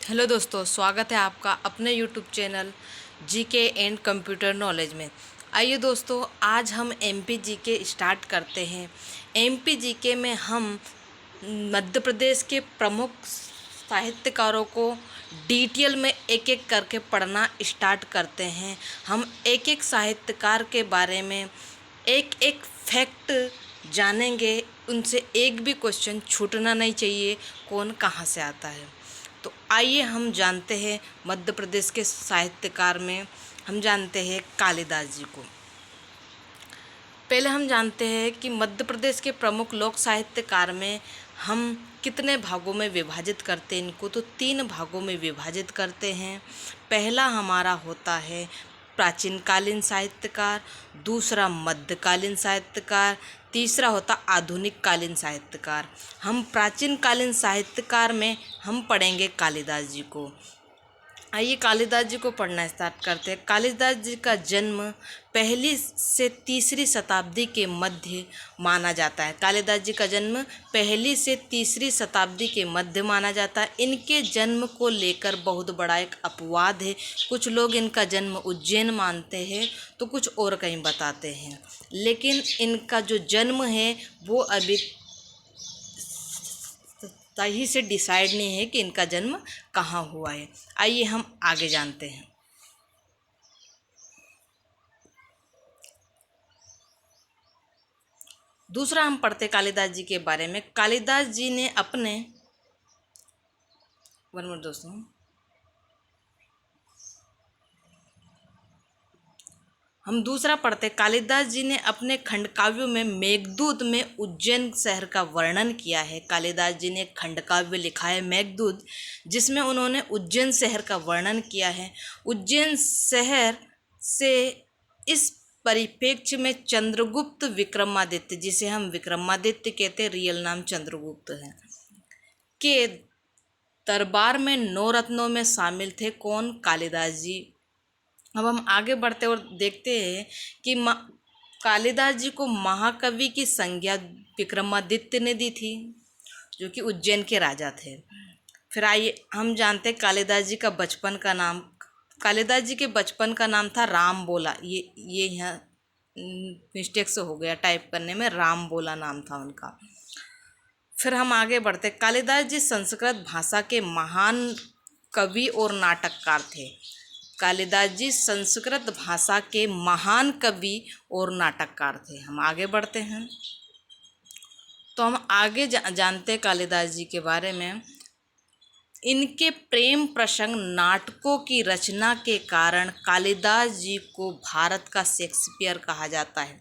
Hello दोस्तों, स्वागत है आपका अपने YouTube channel GK and computer knowledge में। आइए दोस्तों, आज हम एमपी जीके स्टार्ट करते हैं। एमपी जीके में हम मध्य प्रदेश के प्रमुख साहित्यकारों को डिटेल में एक एक करके पढ़ना स्टार्ट करते हैं। हम एक एक साहित्यकार के बारे में एक एक फैक्ट जानेंगे, उनसे एक भी क्वेश्चन छूटना नहीं चाहिए, कौन कहाँ से आता है। तो आइए हम जानते हैं मध्य प्रदेश के साहित्यकार में हम जानते हैं कालिदास जी को। पहले हम जानते हैं कि मध्य प्रदेश के प्रमुख लोक साहित्यकार में हम कितने भागों में विभाजित करते हैं इनको, तो 3 भागों में विभाजित करते हैं। पहला हमारा होता है प्राचीन कालीन साहित्यकार, दूसरा मध्यकालीन साहित्यकार, तीसरा होता आधुनिक कालीन साहित्यकार। हम प्राचीन कालीन साहित्यकार में हम पढ़ेंगे कालिदास जी को। आइए कालिदास जी को पढ़ना स्टार्ट करते हैं। कालिदास जी का जन्म 1ली से 3री शताब्दी के मध्य माना जाता है। कालिदास जी का जन्म 1ली से 3री शताब्दी के मध्य माना जाता है। इनके जन्म को लेकर बहुत बड़ा एक अपवाद है। कुछ लोग इनका जन्म उज्जैन मानते हैं तो कुछ और कहीं बताते हैं, लेकिन इनका जो जन्म है वो अभी सही से डिसाइड नहीं है कि इनका जन्म कहाँ हुआ है। आइए हम आगे जानते हैं। दूसरा हम पढ़ते कालिदास जी के बारे में। कालिदास जी ने अपने दोस्तों हम दूसरा पढ़ते कालिदास जी ने अपने खंडकाव्यों में मेघदूत में उज्जैन शहर का वर्णन किया है। कालिदास जी ने एक खंडकाव्य लिखा है मेघदूत, जिसमें उन्होंने उज्जैन शहर का वर्णन किया है। उज्जैन शहर से इस परिप्रेक्ष्य में चंद्रगुप्त विक्रमादित्य, जिसे हम विक्रमादित्य कहते हैं, रियल नाम चंद्रगुप्त है, के दरबार में 9 रत्नों में शामिल थे। कौन? कालिदास जी। अब हम आगे बढ़ते और देखते हैं कि कालिदास जी को महाकवि की संज्ञा विक्रमादित्य ने दी थी, जो कि उज्जैन के राजा थे। फिर आइए हम जानते हैं कालिदास जी का बचपन का नाम। कालिदास जी के बचपन का नाम था राम बोला। ये यहाँ मिस्टेक से हो गया टाइप करने में, राम बोला नाम था उनका। फिर हम आगे बढ़ते। कालिदास जी संस्कृत भाषा के महान कवि और नाटककार थे। कालिदास जी संस्कृत भाषा के महान कवि और नाटककार थे। हम आगे बढ़ते हैं तो हम आगे जानते हैं कालिदास जी के बारे में। इनके प्रेम प्रसंग नाटकों की रचना के कारण कालिदास जी को भारत का शेक्सपियर कहा जाता है।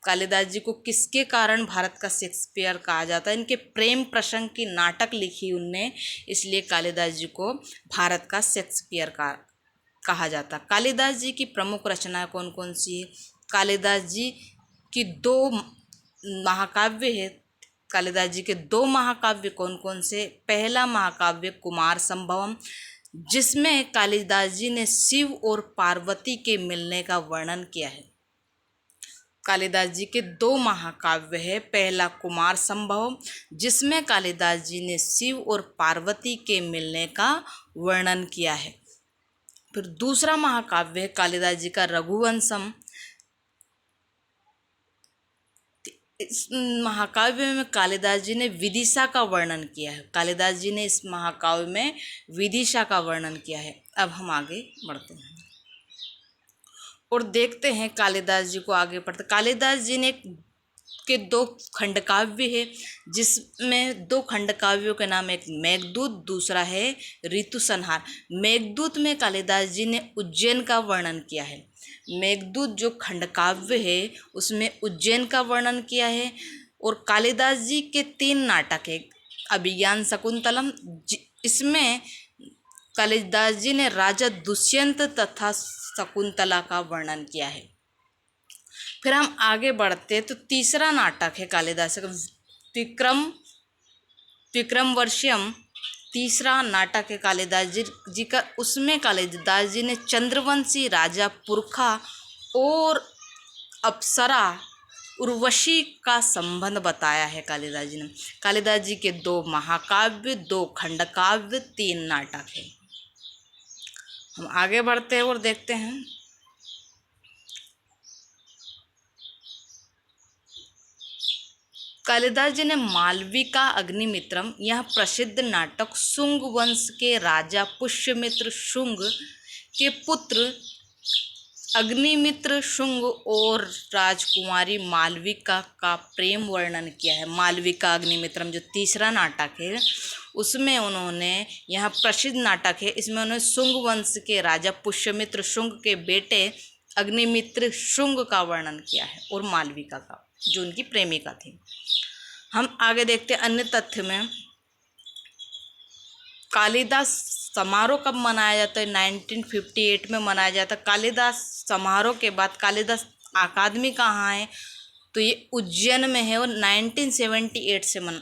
कालिदास जी को किसके कारण भारत का शेक्सपियर कहा जाता है? इनके प्रेम प्रसंग की नाटक लिखी उनने, इसलिए कालिदास जी को भारत का शेक्सपियर का कहा जाता। कालिदास जी की प्रमुख रचनाएं कौन कौन सी है? कालिदास जी की 2 महाकाव्य है। कालिदास जी के 2 महाकाव्य कौन कौन से? पहला महाकाव्य कुमार संभवम, जिसमें कालिदास जी ने शिव और पार्वती के मिलने का वर्णन किया है। कालिदास जी के 2 महाकाव्य है। पहला कुमार संभवम, जिसमें कालिदास जी ने शिव और पार्वती के मिलने का वर्णन किया है। फिर दूसरा महाकाव्य है कालिदास जी का रघुवंशम। इस महाकाव्य में कालिदास जी ने विदिशा का वर्णन किया है। कालिदास जी ने इस महाकाव्य में विदिशा का वर्णन किया है। अब हम आगे बढ़ते हैं और देखते हैं कालिदास जी को आगे पढ़ते। कालिदास जी ने के 2 खंडकाव्य है, जिसमें 2 खंडकाव्यों के नाम, एक मेघदूत, दूसरा है ऋतुसंहार। मेघदूत में कालिदास जी ने उज्जैन का वर्णन किया है। मेघदूत जो खंडकाव्य है उसमें उज्जैन का वर्णन किया है। और कालिदास जी के 3 नाटक है। अभिज्ञान शकुंतलम, इसमें कालिदास जी ने राजा दुष्यंत तथा शकुंतला का वर्णन किया है। फिर हम आगे बढ़ते तो तीसरा नाटक है कालिदास का विक्रमवर्ष्यम। तीसरा नाटक है कालिदास जी का। उसमें कालिदास जी ने चंद्रवंशी राजा पुरखा और अप्सरा उर्वशी का संबंध बताया है कालिदास जी ने। कालिदास जी के 2 महाकाव्य, 2 खंडकाव्य, 3 नाटक है। हम आगे बढ़ते हैं और देखते हैं कालिदास जी ने मालविका अग्निमित्रम, यह प्रसिद्ध नाटक शुंग वंश के राजा पुष्यमित्र शुंग के पुत्र अग्निमित्र शुंग और राजकुमारी मालविका का प्रेम वर्णन किया है। मालविका अग्निमित्रम जो तीसरा नाटक है उसमें उन्होंने, यह प्रसिद्ध नाटक है, इसमें उन्होंने शुंग वंश के राजा पुष्यमित्र शुंग के बेटे अग्निमित्र शुंग का वर्णन किया है और मालविका का, जो उनकी प्रेमिका थी। हम आगे देखते हैं अन्य तथ्य में कालिदास समारोह कब मनाया जाता है? 1958 में मनाया जाता है। कालिदास समारोह के बाद कालिदास अकादमी कहाँ है? तो ये उज्जैन में है और 1978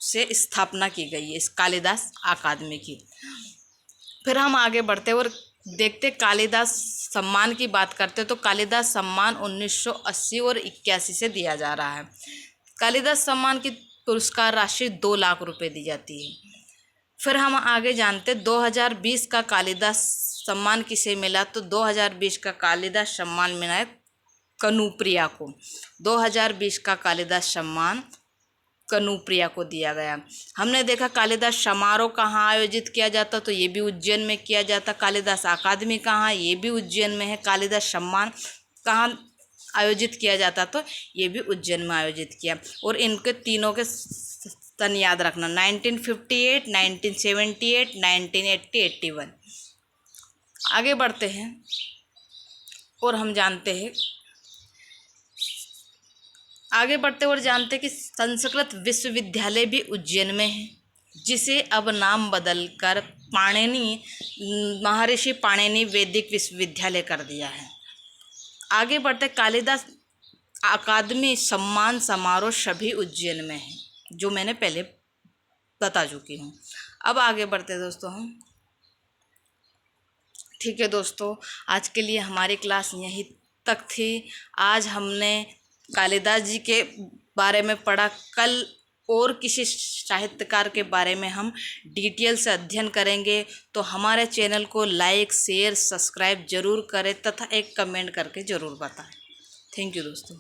से स्थापना की गई है इस कालिदास अकादमी की। फिर हम आगे बढ़ते और देखते कालिदास सम्मान की बात करते तो कालिदास सम्मान 1980 और 81 से दिया जा रहा है। कालिदास सम्मान की पुरस्कार राशि 2 लाख रुपए दी जाती है। फिर हम आगे जानते 2020 का कालिदास सम्मान किसे मिला? तो 2020 का कालिदास सम्मान मिला है कनुप्रिया को। 2020 का कालिदास सम्मान कनुप्रिया को दिया गया। हमने देखा कालिदास समारोह कहाँ आयोजित किया जाता, तो ये भी उज्जैन में किया जाता। कालिदास अकादमी कहाँ? ये भी उज्जैन में है। कालिदास सम्मान कहाँ आयोजित किया जाता? तो ये भी उज्जैन में आयोजित किया। और इनके तीनों के सन याद रखना, 1958, 1978, 1980, 81। आगे बढ़ते हैं और हम जानते हैं कि संस्कृत विश्वविद्यालय भी उज्जैन में है, जिसे अब नाम बदलकर महर्षि पाणिनि वैदिक विश्वविद्यालय कर दिया है। आगे बढ़ते कालिदास अकादमी सम्मान समारोह सभी उज्जैन में है, जो मैंने पहले बता चुकी हूँ। अब आगे बढ़ते दोस्तों हम। ठीक है दोस्तों, आज के लिए हमारी क्लास यहीं तक थी। आज हमने कालिदास जी के बारे में पढ़ा। कल और किसी साहित्यकार के बारे में हम डिटेल से अध्ययन करेंगे। तो हमारे चैनल को लाइक, शेयर, सब्सक्राइब जरूर करें तथा एक कमेंट करके ज़रूर बताएं। थैंक यू दोस्तों।